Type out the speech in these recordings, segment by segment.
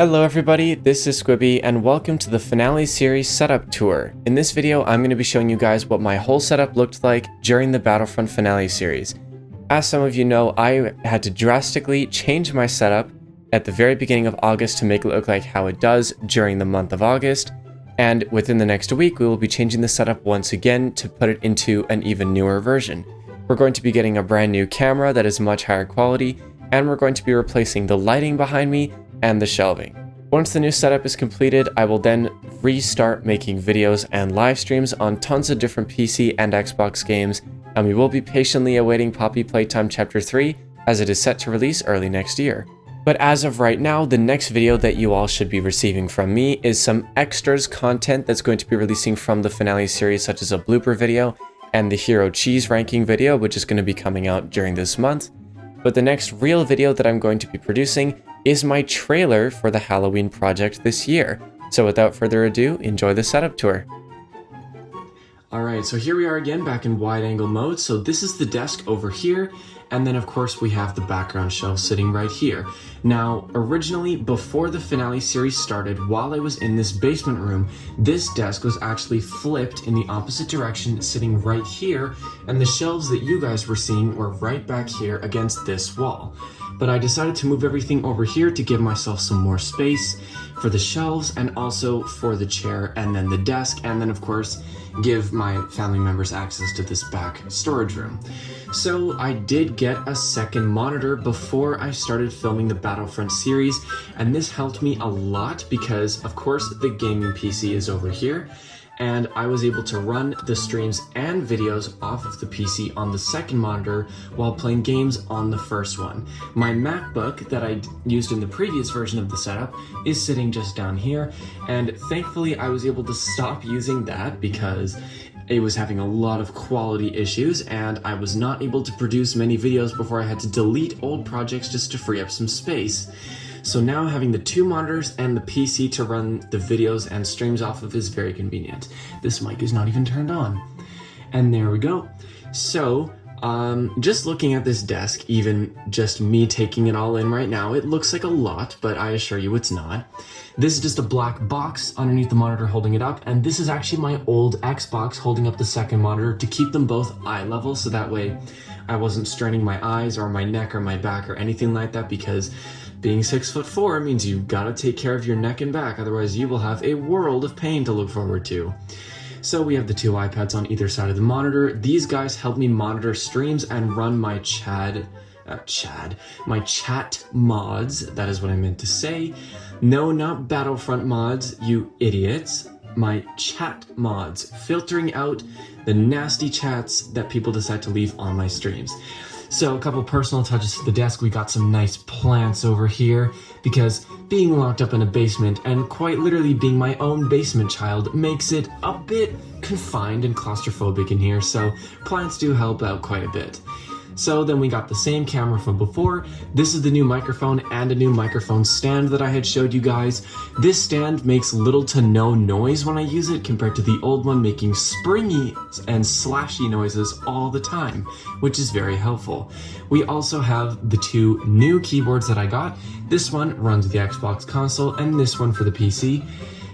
Hello everybody, this is Squibby and welcome to the Finale Series Setup Tour. In this video, I'm going to be showing you guys what my whole setup looked like during the Battlefront Finale Series. As some of you know, I had to drastically change my setup at the very beginning of August to make it look like how it does during the month of August, and within the next week we will be changing the setup once again to put it into an even newer version. We're going to be getting a brand new camera that is much higher quality, and we're going to be replacing the lighting behind me and the shelving. Once the new setup is completed, I will then restart making videos and live streams on tons of different PC and Xbox games, and we will be patiently awaiting Poppy Playtime Chapter 3 as it is set to release early next year. But as of right now, the next video that you all should be receiving from me is some extras content that's going to be releasing from the finale series, such as a blooper video and the Hero Cheese ranking video, which is going to be coming out during this month. But the next real video that I'm going to be producing is my trailer for the Halloween project this year. So without further ado, enjoy the setup tour. Alright, so here we are again back in wide angle mode. So this is the desk over here, and then of course we have the background shelf sitting right here. Now, originally, before the finale series started, while I was in this basement room, this desk was actually flipped in the opposite direction, sitting right here, and the shelves that you guys were seeing were right back here against this wall. But I decided to move everything over here to give myself some more space for the shelves and also for the chair and then the desk, and then of course give my family members access to this back storage room. So I did get a second monitor before I started filming the Battlefront series, and this helped me a lot because of course the gaming PC is over here, and I was able to run the streams and videos off of the PC on the second monitor while playing games on the first one. My MacBook that I used in the previous version of the setup is sitting just down here, and thankfully I was able to stop using that because it was having a lot of quality issues and I was not able to produce many videos before I had to delete old projects just to free up some space. So now having the two monitors and the PC to run the videos and streams off of is very convenient. This mic is not even turned on. And there we go. So, just looking at this desk, even just me taking it all in right now, it looks like a lot, but I assure you it's not. This is just a black box underneath the monitor holding it up, and this is actually my old Xbox holding up the second monitor to keep them both eye level, so that way I wasn't straining my eyes or my neck or my back or anything like that, because being 6'4" means you've got to take care of your neck and back, otherwise you will have a world of pain to look forward to. So we have the two iPads on either side of the monitor. These guys help me monitor streams and run my chat mods. That is what I meant to say. No, not Battlefront mods, you idiots. My chat mods, filtering out the nasty chats that people decide to leave on my streams. So a couple personal touches to the desk. We got some nice plants over here because being locked up in a basement and quite literally being my own basement child makes it a bit confined and claustrophobic in here, so plants do help out quite a bit. So then we got the same camera from before. This is the new microphone and a new microphone stand that I had showed you guys. This stand makes little to no noise when I use it compared to the old one making springy and slashy noises all the time, which is very helpful. We also have the two new keyboards that I got. This one runs the Xbox console and this one for the PC.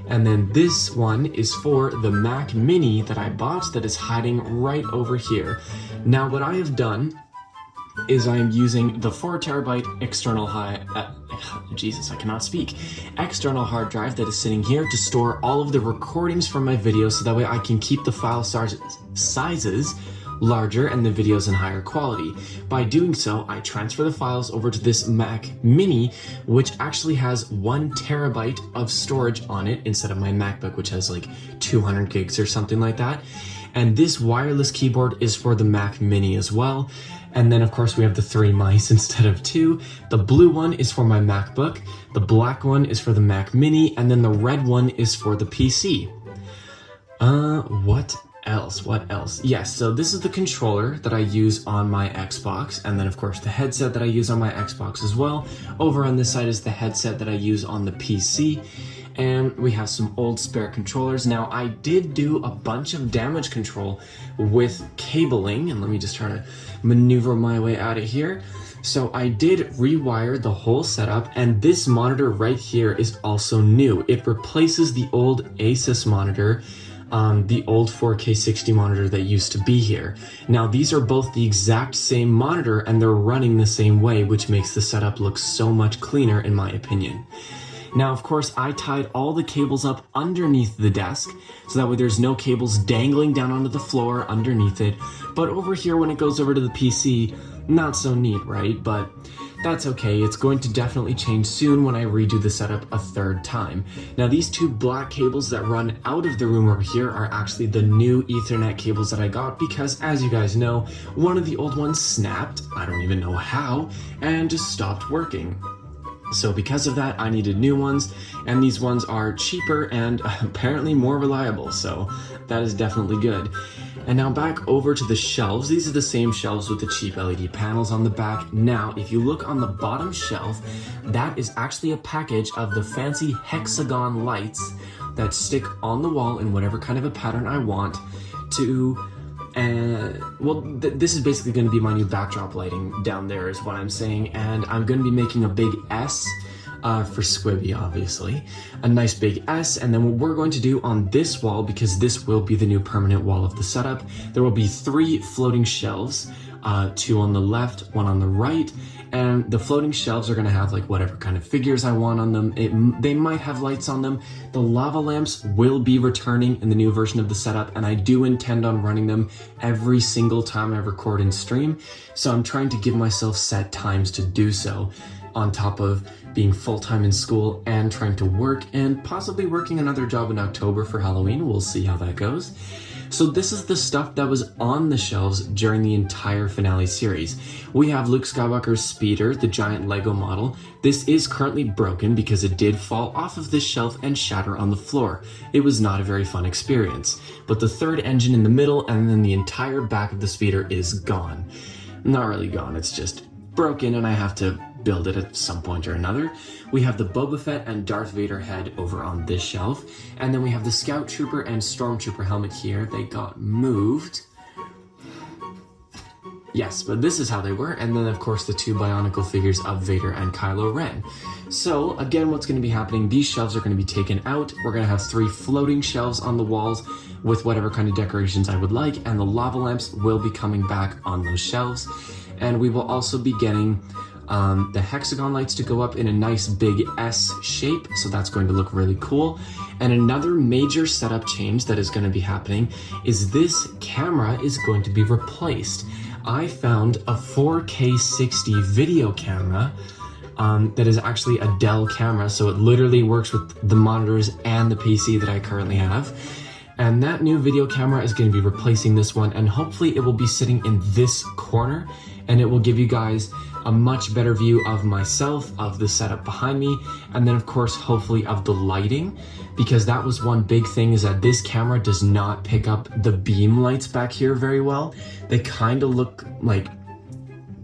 And then this one is for the Mac Mini that I bought that is hiding right over here. Now what I have done is I am using the 4TB external external hard drive that is sitting here to store all of the recordings from my videos, so that way I can keep the file sizes larger and the videos in higher quality. By doing so, I transfer the files over to this Mac Mini, which actually has 1 TB of storage on it instead of my MacBook, which has like 200 gigs or something like that. And this wireless keyboard is for the Mac Mini as well. And then of course we have the 3 mice instead of 2. The blue one is for my MacBook, the black one is for the Mac Mini, and then the red one is for the PC. What else? Yes, so this is the controller that I use on my Xbox, and then of course the headset that I use on my Xbox as well. Over on this side is the headset that I use on the PC. And we have some old spare controllers. Now, I did do a bunch of damage control with cabling, and let me just try to maneuver my way out of here. So I did rewire the whole setup, and this monitor right here is also new. It replaces the old Asus monitor, the old 4K 60 monitor that used to be here. Now these are both the exact same monitor and they're running the same way, which makes the setup look so much cleaner in my opinion. Now, of course, I tied all the cables up underneath the desk, so that way there's no cables dangling down onto the floor underneath it. But over here, when it goes over to the PC, not so neat, right? But that's okay. It's going to definitely change soon when I redo the setup a third time. Now, these two black cables that run out of the room over here are actually the new Ethernet cables that I got because, as you guys know, one of the old ones snapped, I don't even know how, and just stopped working. So because of that, I needed new ones, and these ones are cheaper and apparently more reliable, so that is definitely good. And now back over to the shelves. These are the same shelves with the cheap LED panels on the back. Now, if you look on the bottom shelf, that is actually a package of the fancy hexagon lights that stick on the wall in whatever kind of a pattern I want to... this is basically going to be my new backdrop lighting down there is what I'm saying, and I'm going to be making a big S for Squibby, obviously. A nice big S, and then what we're going to do on this wall, because this will be the new permanent wall of the setup, there will be 3 floating shelves, 2 on the left, 1 on the right, and the floating shelves are going to have like whatever kind of figures I want on them. They might have lights on them. The lava lamps will be returning in the new version of the setup, and I do intend on running them every single time I record and stream, so I'm trying to give myself set times to do so, on top of being full-time in school and trying to work and possibly working another job in October for Halloween. We'll see how that goes. So this is the stuff that was on the shelves during the entire finale series. We have Luke Skywalker's speeder, the giant Lego model. This is currently broken because it did fall off of this shelf and shatter on the floor. It was not a very fun experience. But the third engine in the middle and then the entire back of the speeder is gone. Not really gone, it's just broken and I have to build it at some point or another. We have the Boba Fett and Darth Vader head over on this shelf, and then we have the Scout Trooper and Stormtrooper helmet here. They got moved. Yes, but this is how they were, and then of course the 2 Bionicle figures of Vader and Kylo Ren. So again, what's going to be happening, these shelves are going to be taken out. We're going to have 3 floating shelves on the walls with whatever kind of decorations I would like, and the lava lamps will be coming back on those shelves. And we will also be getting the hexagon lights to go up in a nice big S shape, so that's going to look really cool. And another major setup change that is going to be happening is this camera is going to be replaced. I found a 4K 60 video camera that is actually a Dell camera, so it literally works with the monitors and the PC that I currently have. And that new video camera is going to be replacing this one, and hopefully it will be sitting in this corner, and it will give you guys a much better view of myself, of the setup behind me, and then of course hopefully of the lighting, because that was one big thing, is that this camera does not pick up the beam lights back here very well. They kind of look like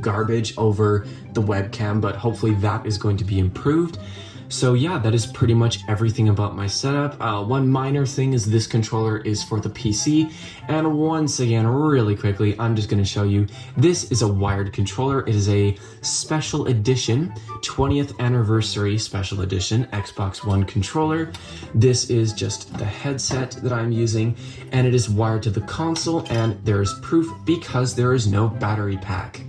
garbage over the webcam, but hopefully that is going to be improved. So yeah, that is pretty much everything about my setup. One minor thing is this controller is for the PC, and once again, really quickly, I'm just going to show you, this is a wired controller. It is a special edition, 20th anniversary special edition Xbox One controller. This is just the headset that I'm using, and it is wired to the console, and there is proof because there is no battery pack.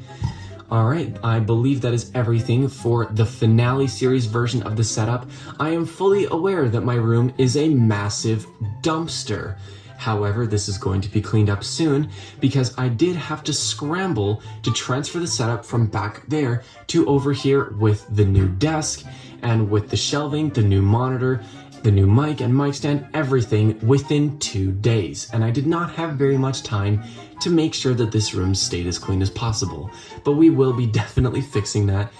Alright, I believe that is everything for the finale series version of the setup. I am fully aware that my room is a massive dumpster. However, this is going to be cleaned up soon because I did have to scramble to transfer the setup from back there to over here with the new desk and with the shelving, the new monitor, the new mic and mic stand, everything within 2 days. And I did not have very much time to make sure that this room stayed as clean as possible. But we will be definitely fixing that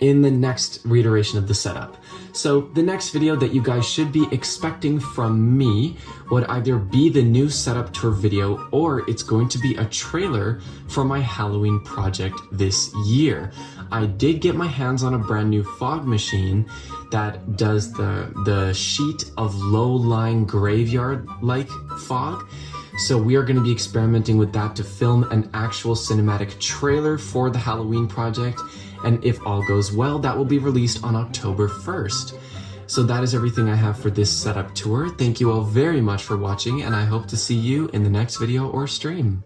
in the next reiteration of the setup. So the next video that you guys should be expecting from me would either be the new setup tour video, or it's going to be a trailer for my Halloween project this year. I did get my hands on a brand new fog machine that does the sheet of low-lying graveyard-like fog. So we are going to be experimenting with that to film an actual cinematic trailer for the Halloween project. And if all goes well, that will be released on October 1st. So that is everything I have for this setup tour. Thank you all very much for watching, and I hope to see you in the next video or stream.